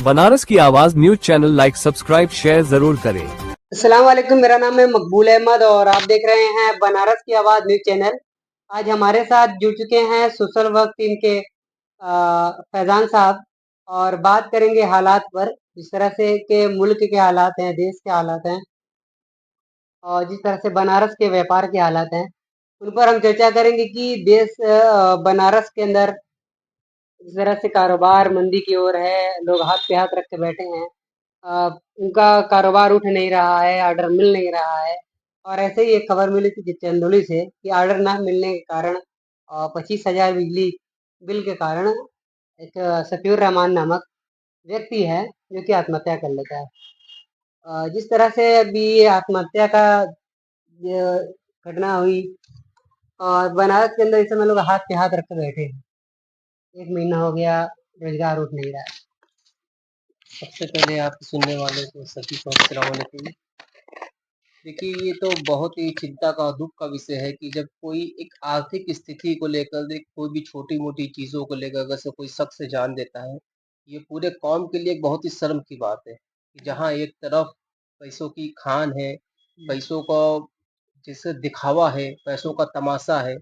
बनारस की आवाज news channel like subscribe share जरूर करें। अस्सलाम वालेकुम, मेरा नाम है मकबूल अहमद और आप देख रहे हैं बनारस की आवाज़ न्यूज़ चैनल। आज हमारे साथ जुड़ चुके हैं सोशल वर्क टीम के फैज़ान साहब और बात करेंगे हालात पर, जिस तरह से के मुल्क के हालात हैं, देश के हालात हैं और जिस तरह से बनारस के व्यापार के हालात हैं, उन पर हम चर्चा करेंगे कि देश बनारस के अंदर जिस तरह से कारोबार मंदी की ओर है, लोग हाथ पे हाथ रख के बैठे हैं। उनका कारोबार उठ नहीं रहा है, ऑर्डर मिल नहीं रहा है और ऐसे ही एक खबर मिली थी चंदौली से कि ऑर्डर ना मिलने के कारण 25,000 बिजली बिल के कारण एक सफीउर रहमान नामक व्यक्ति है जो कि आत्महत्या कर लेता है। जिस तरह से अभी ये आत्महत्या का ये घटना हुई और बनारस के अंदर इस समय लोग हाथ पे हाथ रख के बैठे हैं। 1 महीना हो गया, रोजगार उठ नहीं रहा है। सबसे पहले आपके सुनने वालों को सभी को अस्सलाम वालेकुम। देखिए, ये तो बहुत ही चिंता का और दुख का विषय है कि जब कोई एक आर्थिक स्थिति को लेकर कोई भी छोटी-मोटी चीज़ों को लेकर अगर से कोई शख्स जान देता है, ये पूरे कौम के लिए एक बहुत ही शर्म की बात है कि जहाँ एक तरफ पैसों की खान है, पैसों का जैसे दिखावा है, पैसों का तमाशा है,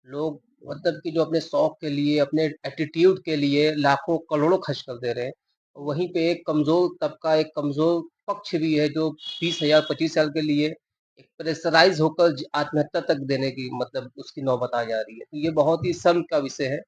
लोग मतलब कि जो अपने शौक के लिए, अपने एटीट्यूड के लिए लाखों करोड़ों खर्च कर दे रहे हैं। वहीं पे एक कमज़ोर तबका, एक कमज़ोर पक्ष भी है जो 20,000 25,000 के लिए एक प्रेशराइज़ होकर आत्महत्या तक देने की मतलब उसकी नौबत आ जा रही है। तो ये बहुत ही शर्म का विषय है।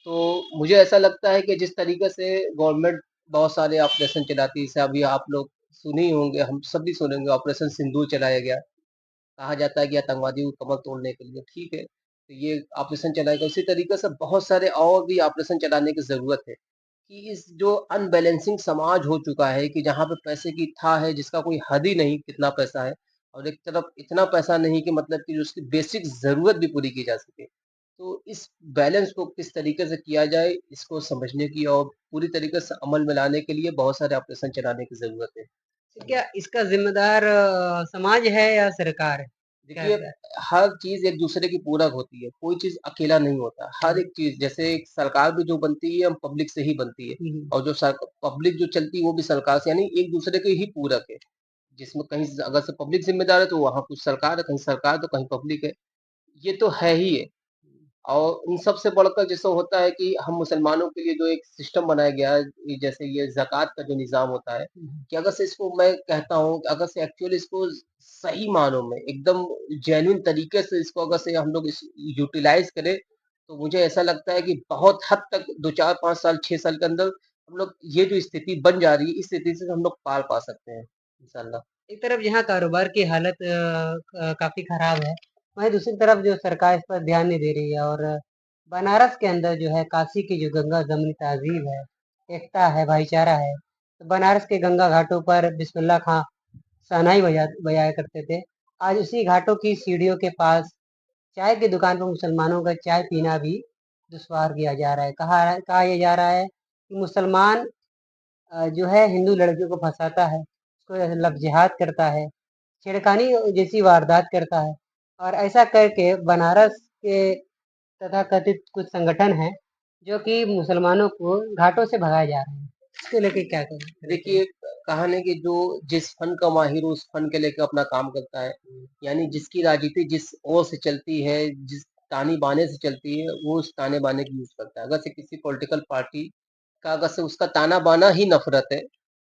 तो मुझे ऐसा लगता है कि जिस तरीके से गवर्नमेंट बहुत सारे ऑपरेशन चलाती है, जैसे अभी आप लोग सुने ही होंगे, हम सभी सुने होंगे, ऑपरेशन सिंदूर चलाया गया। कहा जाता है कि आतंकवादियों को कमर तोड़ने के लिए, ठीक है, तो ये ऑपरेशन चलाया गया। उसी तरीके से बहुत सारे और भी ऑपरेशन चलाने की ज़रूरत है। कि इस जो अनबैलेंसिंग समाज हो चुका है कि जहाँ पे पैसे की था है जिसका कोई हद ही नहीं कितना पैसा है और एक तरफ इतना पैसा नहीं कि मतलब कि जो उसकी बेसिक ज़रूरत भी पूरी की जा सके। तो इस बैलेंस को किस तरीके से किया जाए इसको समझने की और पूरी तरीके से अमल में लाने के लिए बहुत सारे ऑपरेशन चलाने की ज़रूरत है। तो क्या इसका जिम्मेदार समाज है या सरकार है? क्या देखिए, लगता है? हर चीज़ एक दूसरे की पूरक होती है, कोई चीज़ अकेला नहीं होता। हर एक चीज़ जैसे एक सरकार भी जो बनती है, हम पब्लिक से ही बनती है हम्म, और जो सर पब्लिक जो चलती है वो भी सरकार से यानी एक दूसरे के ही पूरक है। जिसमें कहीं अगर से पब्लिक ज़िम्मेदार है तो वहाँ कुछ सरकार है, कहीं सरकार तो कहीं पब्लिक है। ये तो है ही है। और इन सब से बढ़कर जैसे होता है कि हम मुसलमानों के लिए जो एक सिस्टम बनाया गया है, ये जैसे ये ज़कात का जो निज़ाम होता है, हम्म, कि अगर से इसको मैं कहता हूँ कि अगर से एक्चुअली इसको सही मानों में एकदम जेन्युइन तरीके से इसको अगर से हम लोग इस यूटिलाइज़ करें, तो मुझे ऐसा लगता है कि बहुत हद तक 2, 4, 5 साल, 6 साल के अंदर हम लोग ये जो स्थिति बन जा रही है, इस स्थिति से हम लोग पार पा सकते हैं, इंशाअल्लाह। एक तरफ जहाँ कारोबार की हालत काफी खराब है, वहीं दूसरी तरफ जो सरकार इस पर ध्यान नहीं दे रही है और बनारस के अंदर जो है काशी की जो गंगा जमनी तहजीब है, एकता है, भाईचारा है, तो बनारस के गंगा घाटों पर बिस्मिल्लाह खां शहनाई बजाया करते थे। आज उसी घाटों की सीढ़ियों के पास चाय की दुकान पर मुसलमानों का चाय पीना भी दुश्वार किया जा रहा है। कहा यह जा रहा है कि मुसलमान जो है हिंदू लड़कियों को फंसाता है, उसको लव जिहाद करता है, छेड़खानी जैसी वारदात करता है और ऐसा करके बनारस के तथाकथित कुछ संगठन हैं जो कि मुसलमानों को घाटों से भगाए जा रहे हैं। इसको लेके क्या कहते हैं? देखिए, कहा नहीं कि जो जिस फन का माहिर हो उस फन के लेके अपना काम करता है। यानी जिसकी राजनीति जिस ओर से चलती है, जिस ताने-बाने से चलती है, वो उस ताने-बाने की यूज़ करता है। अगर से किसी पॉलिटिकल पार्टी का अगर से उसका ताना-बाना ही नफ़रत है,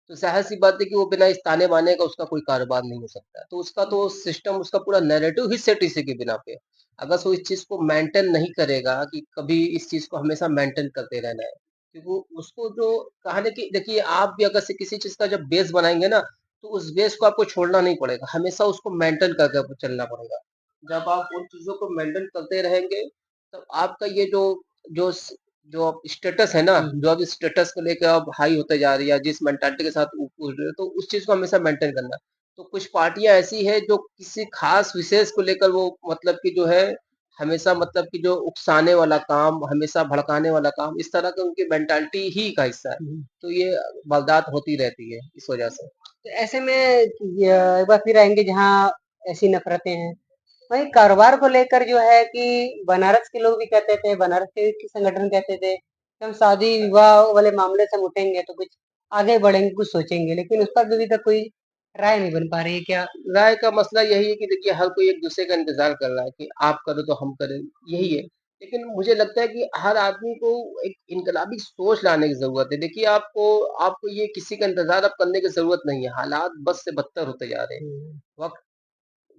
तो ज़ाहिर-सी बात है कि वो बिना इस ताने-बाने का उसका कोई कारोबार नहीं हो सकता। तो उसका तो सिस्टम उसका पूरा नैरेटिव ही सेट इसी के बिना पे है। अगर से वो इस चीज़ को मेंटेन नहीं करेगा कि कभी इस चीज़ को हमेशा मेंटेन करते रहना है। कि वो उसको जो कहा ना कि देखिए आप भी अगर से किसी चीज़ का जब बेस बनाएँगे ना, तो उस बेस को आपको छोड़ना नहीं पड़ेगा, हमेशा उसको मेंटेन करके आपको चलना पड़ेगा। जब आप उन चीज़ों को मेंटेन करते रहेंगे, तब आपका ये जो जो स जो अब स्टेटस है ना, जो अब स्टेटस को लेके अब हाई होते जा रही है, जिस मेंटालिटी के साथ उड़ रहे हो, तो उस चीज़ को हमेशा मेंटेन करना। तो कुछ पार्टियाँ ऐसी हैं जो किसी खास विशेष को लेकर वो मतलब कि जो है हमेशा मतलब कि जो उकसाने वाला काम, हमेशा भड़काने वाला काम, इस तरह का उनकी मेंटालिटी ही का हिस्सा है। हम्म। तो ये वारदात होती रहती है इस वजह से। तो ऐसे में एक बार फिर आएंगे जहाँ ऐसी नफरतें हैं, वहीं कारोबार को लेकर जो है कि बनारस के लोग भी कहते थे, बनारस के संगठन कहते थे कि हम शादी विवाह वाले मामले से हम उठेंगे तो कुछ आगे बढ़ेंगे, कुछ सोचेंगे, लेकिन उस पर अभी तक कोई राय नहीं बन पा रही है क्या? राय का मसला यही है कि देखिए हर कोई एक दूसरे का इंतजार कर रहा है कि आप करो तो हम करें, यही है। लेकिन मुझे लगता है कि हर आदमी को एक इनकलाबी सोच लाने की जरूरत है। देखिए आपको आपको ये किसी का इंतजार अब करने की जरूरत नहीं है। हालात बद से बदतर होते जा रहे हैं। हुँ, वक्त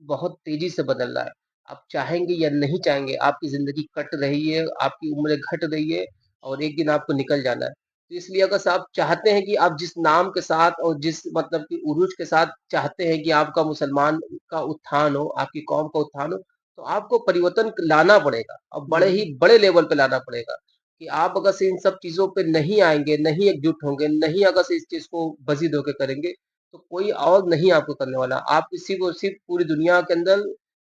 बहुत तेजी से बदल रहा है। आप चाहेंगे या नहीं चाहेंगे, आपकी ज़िंदगी कट रही है, आपकी उम्रें घट रही है और एक दिन आपको निकल जाना है। तो इसलिए अगर आप चाहते हैं कि आप जिस नाम के साथ और जिस मतलब कि उरूज के साथ चाहते हैं कि आपका मुसलमान का उत्थान हो, आपकी कौम का उत्थान हो, तो आपको परिवर्तन लाना पड़ेगा और बड़े हुँ, ही बड़े लेवल पे लाना पड़ेगा। कि आप अगर से इन सब चीज़ों पे नहीं आएँगे, नहीं एकजुट होंगे, नहीं अगर से इस चीज़ को बज़िद होके करेंगे, तो कोई और नहीं आपको करने वाला। आप इसी को सिर्फ़ पूरी दुनिया के अंदर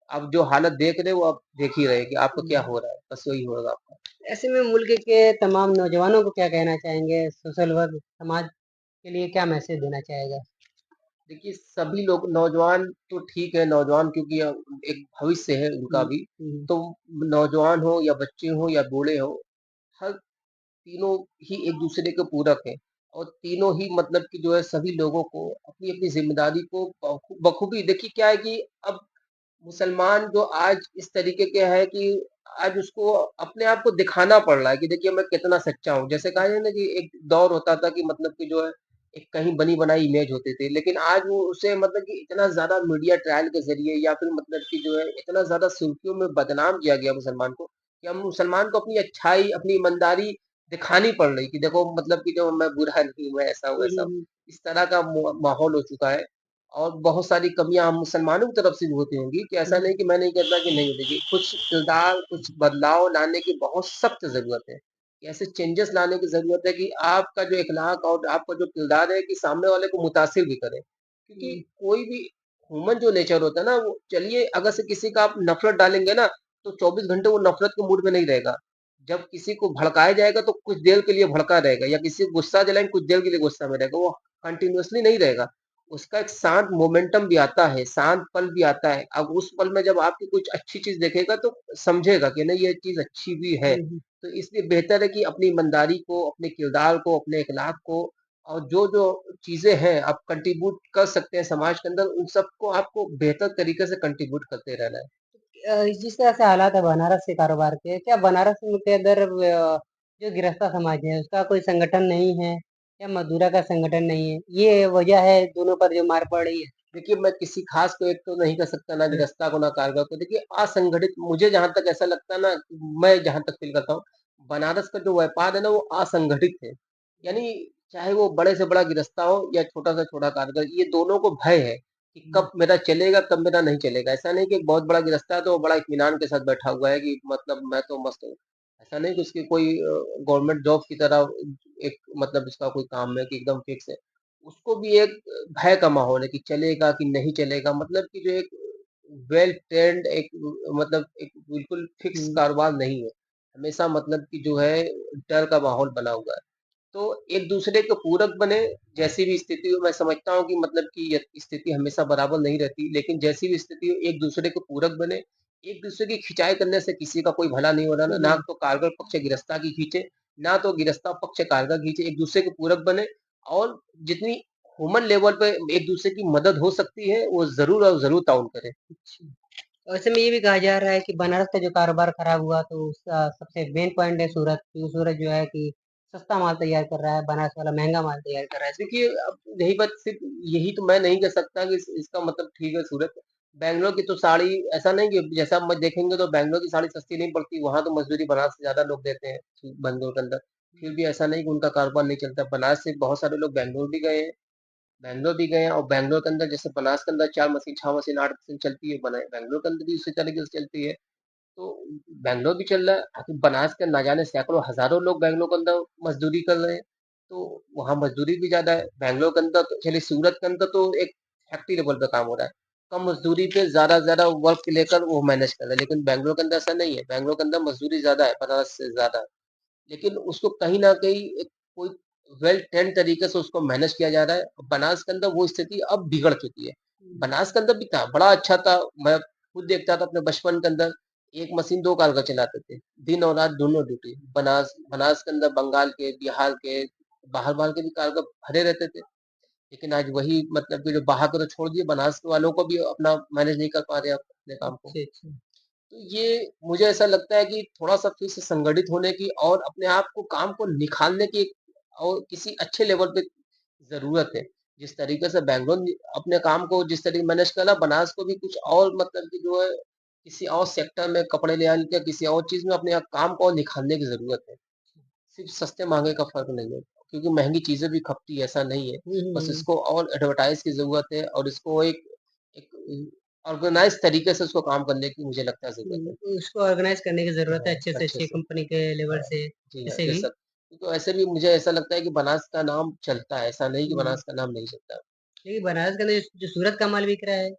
आप जो हालत देख रहे हो, वो आप देख ही रहे हैं कि आपको क्या हुँ। हो रहा है। बस वही होगा आपका। ऐसे में मुल्क के तमाम नौजवानों को क्या कहना चाहेंगे? सोशल वर्क समाज के लिए क्या मैसेज देना चाहेगा? देखिए सभी लोग नौजवान तो ठीक है, नौजवान क्योंकि एक भविष्य है उनका हुँ, भी। हुँ, तो नौजवान हो या बच्चे हो या बूढ़े हो, हर तीनों ही एक-दूसरे के पूरक हैं और तीनों ही मतलब कि जो है सभी लोगों को अपनी-अपनी ज़िम्मेदारी को बखूबी देखिए क्या है कि अब मुसलमान जो आज इस तरीके के है कि आज उसको अपने आप को दिखाना पड़ रहा है कि देखिए मैं कितना सच्चा हूँ। जैसे कहा जाए ना कि एक दौर होता था कि मतलब कि जो है एक कहीं बनी-बनाई इमेज होती थी। लेकिन आज वो उसे मतलब कि इतना ज़्यादा मीडिया ट्रायल के ज़रिए या फिर मतलब कि जो है इतना ज़्यादा सुर्खियों में बदनाम किया गया मुसलमान को, कि हम मुसलमान को अपनी अच्छाई, अपनी ईमानदारी दिखानी पड़ रही कि देखो मतलब कि जो मैं बुरा नहीं हूँ, मैं ऐसा हूँ, हुँ, वैसा हुँ, हूँ। हुँ, इस तरह का माहौल हो चुका है। और बहुत सारी कमियाँ हम मुसलमानों की तरफ से भी होती होंगी कि ऐसा हुँ, नहीं कि मैं नहीं कहता कि नहीं देखिए कुछ किरदार, कुछ बदलाव लाने की बहुत सख्त ज़रूरत है। कि ऐसे चेंजेस लाने की ज़रूरत है कि आपका जो इखलाक और आपका जो किरदार है कि सामने वाले को मुतासिर भी करे। क्योंकि हुँ, कोई भी ह्यूमन जो नेचर होता है ना वो चलिए अगर से किसी का आप नफ़रत डालेंगे ना, तो 24 घंटे वो नफ़रत के मूड में नहीं रहेगा। जब किसी को भड़काया जाएगा तो कुछ देर के लिए भड़का रहेगा या किसी को गुस्सा दिलाएँगे कुछ देर के लिए गुस्सा में रहेगा, वो कंटीन्यूअसली नहीं रहेगा। उसका एक शांत मोमेंटम भी आता है, शांत पल भी आता है। अब उस पल में जब आपकी कुछ अच्छी चीज़ देखेगा तो समझेगा कि नहीं ये चीज़ अच्छी भी है। हुँ, हुँ। तो इसलिए बेहतर है कि अपनी ईमानदारी को, अपने किरदार को, अपने इखलाक को और जो-जो चीज़ें हैं आप कंट्रीब्यूट कर सकते हैं समाज के अंदर, उन सबको आपको बेहतर तरीके से कंट्रीब्यूट करते रहना है। जिस तरह से हालात है बनारस के कारोबार के, क्या बनारस के अंदर जो गिरफ्तार समाज है, उसका कोई संगठन नहीं है या मजदूरा का संगठन नहीं है? ये वजह है दोनों पर जो मार पड़ रही है? देखिए, मैं किसी ख़ास को एक तो नहीं कह सकता, ना गिरस्ता को, ना कारगर को। देखिए, असंगठित मुझे जहाँ तक ऐसा लगता है ना, मैं जहाँ तक फ़ील करता हूँ, बनारस का जो व्यापार है ना, वो असंगठित है। यानी चाहे वो बड़े से बड़ा गिरस्ता हो या छोटा से छोटा कारीगर, ये दोनों को भय है कि हुँ, कब मेरा चलेगा, कब मेरा नहीं चलेगा। ऐसा नहीं कि एक बहुत बड़ा गिरस्ता है, तो वो बड़ा इत्मीनान के साथ बैठा हुआ है कि मतलब मैं तो मस्त हूँ। ऐसा नहीं कि उसकी कोई गवर्नमेंट जॉब की तरह एक मतलब उसका कोई काम है कि एकदम फ़िक्स है। उसको भी एक भय का माहौल है कि चलेगा कि नहीं चलेगा मतलब कि जो एक वेल ट्रेंड एक मतलब एक बिल्कुल फिक्स हुँ, कारोबार नहीं है। हमेशा मतलब कि जो है डर का माहौल बना हुआ है। तो एक दूसरे के पूरक बने, जैसी भी स्थिति हो मैं समझता हूँ कि मतलब कि ये स्थिति हमेशा बराबर नहीं रहती, लेकिन जैसी भी स्थिति हो एक दूसरे के पूरक बने, एक दूसरे की खिंचाई करने से किसी का कोई भला नहीं हो रहा हुँ, ना, ना हुँ। तो कारगर पक्ष गिरफ्तार की खींचे, ना तो गिरफ्तार पक्ष कारगर खींचे, एक दूसरे के पूरक बने और जितनी ह्यूमन लेवल पे एक दूसरे की मदद हो सकती है, वो ज़रूर और ज़रूर ताउन करें। अच्छा। ऐसे में ये भी कहा जा रहा है कि बनारस का जो कारोबार खराब हुआ तो उसका सबसे मेन पॉइंट है सूरत, क्योंकि सूरत जो है कि सस्ता माल तैयार कर रहा है, बनारस वाला महँगा माल तैयार कर रहा है। देखिए, अब यही बात सिर्फ़ यही तो मैं नहीं कह सकता कि इसका मतलब ठीक है सूरत। बैंगलोर की तो साड़ी ऐसा नहीं कि जैसा आप देखेंगे तो बैंगलोर की साड़ी सस्ती नहीं पड़ती, वहाँ तो मज़दूरी बनारस से ज़्यादा लोग देते हैं, बैंगलोर के अंदर। फिर भी ऐसा नहीं कि उनका कारोबार नहीं चलता। बनारस से बहुत सारे लोग बैंगलोर भी गए हैं और बैंगलोर के अंदर जैसे बनारस के अंदर 4 मशीन, 6 मशीन, 8 मशीन चलती है, बैंगलोर के अंदर भी उसी तरीके से चलती है। तो बैंगलोर भी चल रहा है, आखिर बनारस के ना जाने सैकड़ों, हज़ारों लोग बैंगलोर के अंदर मज़दूरी कर रहे हैं, तो वहाँ मज़दूरी भी ज़्यादा है। बैंगलोर के अंदर तो चलिए सूरत के अंदर तो एक फैक्ट्री लेवल पे काम हो रहा है, कम मज़दूरी पे ज़्यादा से ज़्यादा वर्क लेकर वो मैनेज कर रहे हैं, लेकिन बैंगलोर के अंदर ऐसा नहीं है, बैंगलोर के अंदर मज़दूरी ज़्यादा है, बनारस से ज़्यादा है। लेकिन उसको कहीं न कहीं एक कोई वेल ट्रेन्ड तरीके से उसको मैनेज किया जा रहा है। बनारस के अंदर वो स्थिति अब बिगड़ चुकी है। हुँ, बनारस के अंदर भी था, बड़ा अच्छा था। मैं खुद देखता था अपने बचपन के अंदर, एक मशीन 2 कारीगर चलाते थे, दिन और रात दोनों ड्यूटी। बनारस बनारस के अंदर बंगाल के, बिहार के, बाहर-बाहर के भी कारीगर भरे रहते थे। लेकिन आज वही मतलब कि जो बाहर का तो छोड़ दिए, बनारस वालों को भी अपना मैनेज नहीं कर पा रहे आप अपने काम को। अच्छा, अच्छा। तो ये मुझे ऐसा लगता है कि थोड़ा-सा फिर से संगठित होने की और अपने आप को काम को निखारने की और किसी अच्छे लेवल पे ज़रूरत है। जिस तरीके से बैंगलोर ने अपने काम को जिस तरीके मैनेज करा, बनारस को भी कुछ और मतलब कि जो है, किसी और सेक्टर में कपड़े ले आने या किसी और चीज़ में अपने आप काम को और निखारने की ज़रूरत है। सिर्फ़ सस्ते-महँगे का फ़र्क नहीं है, क्योंकि महँगी चीज़ें भी खपती है, ऐसा नहीं है। हुँ, हुँ, बस हुँ। इसको और एडवर्टाइज़ की ज़रूरत है और इसको एक एक ऑर्गेनाइज़ तरीके से उसको काम करने की मुझे लगता है ज़रूरत है। उसको ऑर्गेनाइज़ करने की ज़रूरत है हाँ, अच्छे से अच्छे अच्छी से। कंपनी के लेवल हाँ, से, जी हाँ, ऐसे भी। जैसा तो ऐसे भी मुझे ऐसा लगता है कि बनारस का नाम चलता है, ऐसा नहीं कि हुँ। बनारस का नाम नहीं चलता। देखिए बनारस के अंदर जो सूरत का माल बिक रहा है।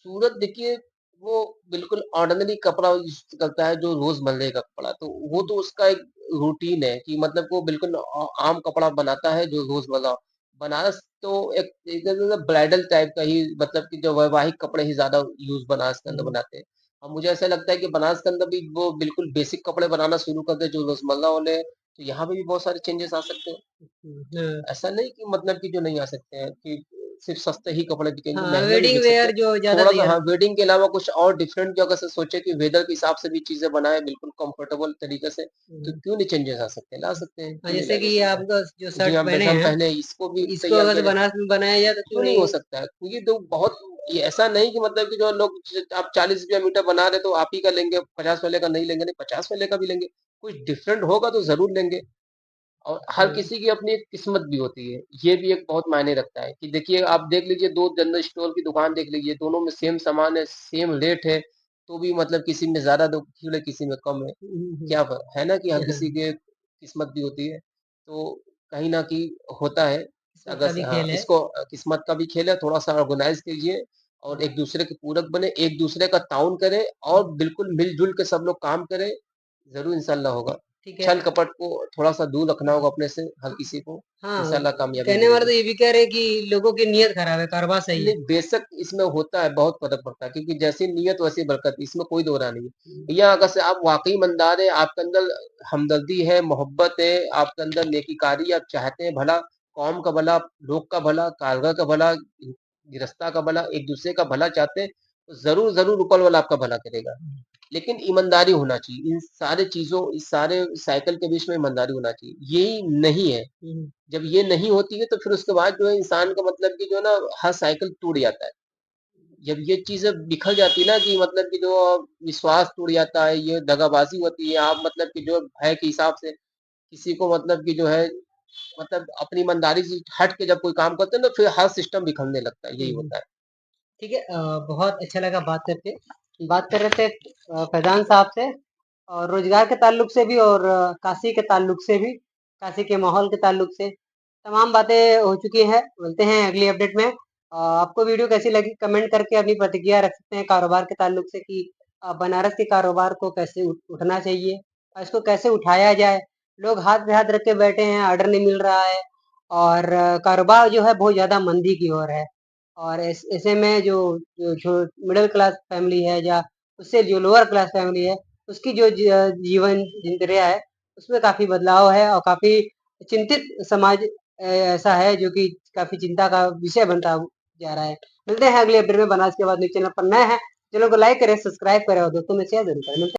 सूरत देखिए, वो बिल्कुल ऑर्डिनरी कपड़ा यूज़ करता है जो रोज़मर्रे का कपड़ा, तो वो हुँ, तो उसका एक रूटीन है कि मतलब वो बिल्कुल आम कपड़ा बनाता है जो रोज़मर्रा। बनारस तो एक एक तरह से ब्राइडल टाइप का ही मतलब कि जो वैवाहिक कपड़े ही ज़्यादा यूज़ बनारस के अंदर हुँ, बनाते हैं। और मुझे ऐसा लगता है कि बनारस के अंदर भी वो बिल्कुल बेसिक कपड़े बनाना शुरू कर दे जो रोज़मर्रा वाले हैं, तो यहाँ पे भी बहुत सारे चेंजेज़ आ सकते हैं। हुँ, हाँ। ऐसा नहीं कि मतलब कि जो नहीं आ सकते हैं कि सिर्फ़ सस्ते ही कपड़े बिकेंगे, हाँ, महँगे भी वेडिंग बिक सकते वियर हैं। जो ज़्यादा थोड़ा-सा तैयार हाँ, होता है। वेडिंग के अलावा कुछ और डिफरेंट जो अगर से सोचे कि वेदर के हिसाब से भी चीज़ें बनाएँ बिल्कुल कंफर्टेबल तरीके से, तो हुँ। क्यों नहीं चेंजेज़ आ सकते हैं? ला सकते हैं, हाँ, क्यों नहीं जैसे कि लाएँगे ये चीज़ें? आपका जो जी शर्ट हाँ, पहने वैसे हम हैं, पहने इसको भी इसको तैयार अगर किया जाए, बनारस में बनाया जाए तो क्यों क्यों नहीं हो नहीं? सकता है? क्योंकि तो बहुत ये ऐसा नहीं कि मतलब कि जो लोग आप 40 रुपया मीटर बना रहे हैं तो आप ही का लेंगे, 50 वाले का नहीं लेंगे, नहीं 50 वाले का भी लेंगे। कुछ डिफरेंट होगा तो ज़रूर लेंगे। और हर हाँ। किसी की अपनी एक किस्मत भी होती है। ये भी एक बहुत मायने रखता है कि देखिए आप देख लीजिए 2 जनरल स्टोर की दुकान देख लीजिए, दोनों में सेम सामान है, सेम रेट है, तो भी मतलब किसी में ज़्यादा दो भीड़ है, किसी में कम है। हुँ, हुँ। क्या फ है ना कि हर किसी हाँ, की एक किस्मत भी होती है। तो कहीं न कहीं होता है। किस्मत अगर का स भी हाँ, खेल है। इसको किस्मत का भी खेल है, थोड़ा-सा ऑर्गेनाइज़ कीजिए और हाँ, एक-दूसरे के पूरक बने, एक-दूसरे का ताउन करें और बिल्कुल मिल-जुल के सब लोग काम करें, ज़रूर इंशाअल्लाह होगा। ठीक है। छल-कपट को थोड़ा-सा दूर रखना हाँ, होगा अपने से, हर किसी को, हाँ, इंशाअल्लाह कामयाबी कहने वाला मिलेगी। तो ये भी कह रहे हैं कि लोगों की नीयत खराब है, कारोबार सही है। नहीं, बेशक इसमें होता है, बहुत फ़र्क पड़ता है क्योंकि जैसी नीयत वैसी बरकत, इसमें कोई दो राय नहीं हुँ, है। या अगर से आप वाक़ई ईमानदार हैं, आपके अंदर हमदर्दी है, मोहब्बत है, आपके अंदर नेकीकारी, आप चाहते हैं भला, कौम का भला, लोग का भला, कारीगर का भला, गृहस्था का भला, एक-दूसरे का भला चाहते हैं, तो ज़रूर ऊपर वाला आपका भला करेगा। लेकिन ईमानदारी होना चाहिए, इन सारे चीज़ों इस सारे साइकिल के बीच में ईमानदारी होना चाहिए। यही नहीं है, हुँ, जब ये नहीं होती है तो फिर उसके बाद जो है इंसान का मतलब कि जो है ना हर साइकिल टूट जाता है। जब ये चीज़ें बिखर जाती है ना कि मतलब कि जो विश्वास टूट जाता है, ये दगाबाज़ी होती है, आप मतलब कि जो भय के हिसाब से किसी को मतलब कि जो है मतलब अपनी ईमानदारी से हट के जब कोई काम करते हैं ना फिर हर सिस्टम बिखरने लगता है, यही हुँ। होता है। ठीक है बहुत अच्छा लगा बात करके। बात कर रहे थे फैज़ान साहब से और रोज़गार के ताल्लुक से भी और काशी के ताल्लुक से भी, काशी के माहौल के ताल्लुक से, तमाम बातें हो चुकी हैं। मिलते हैं अगली अपडेट में। आपको वीडियो कैसी लगी कमेंट करके अपनी प्रतिक्रिया रख सकते हैं कारोबार के ताल्लुक से कि बनारस के कारोबार को कैसे उठना चाहिए और इसको कैसे उठाया जाए। लोग हाथ पे हाथ रख के बैठे हैं, ऑर्डर नहीं मिल रहा है और कारोबार जो है बहुत ज़्यादा मंदी की ओर है। और ऐसे में जो मिडिल क्लास फैमिली है या उससे जो लोअर क्लास फैमिली है उसकी जो जीवन दिनचर्या है उसमें काफी बदलाव है और काफी चिंतित समाज ऐसा है जो कि काफी चिंता का विषय बनता जा रहा है। मिलते हैं अगले अपडेट में। बनारस के बाद न्यूज़ चैनल पर नए हैं चैनल को लाइक करें सब्सक्राइब करें और दोस्तों में शेयर जरूर करें। मिलते हैं।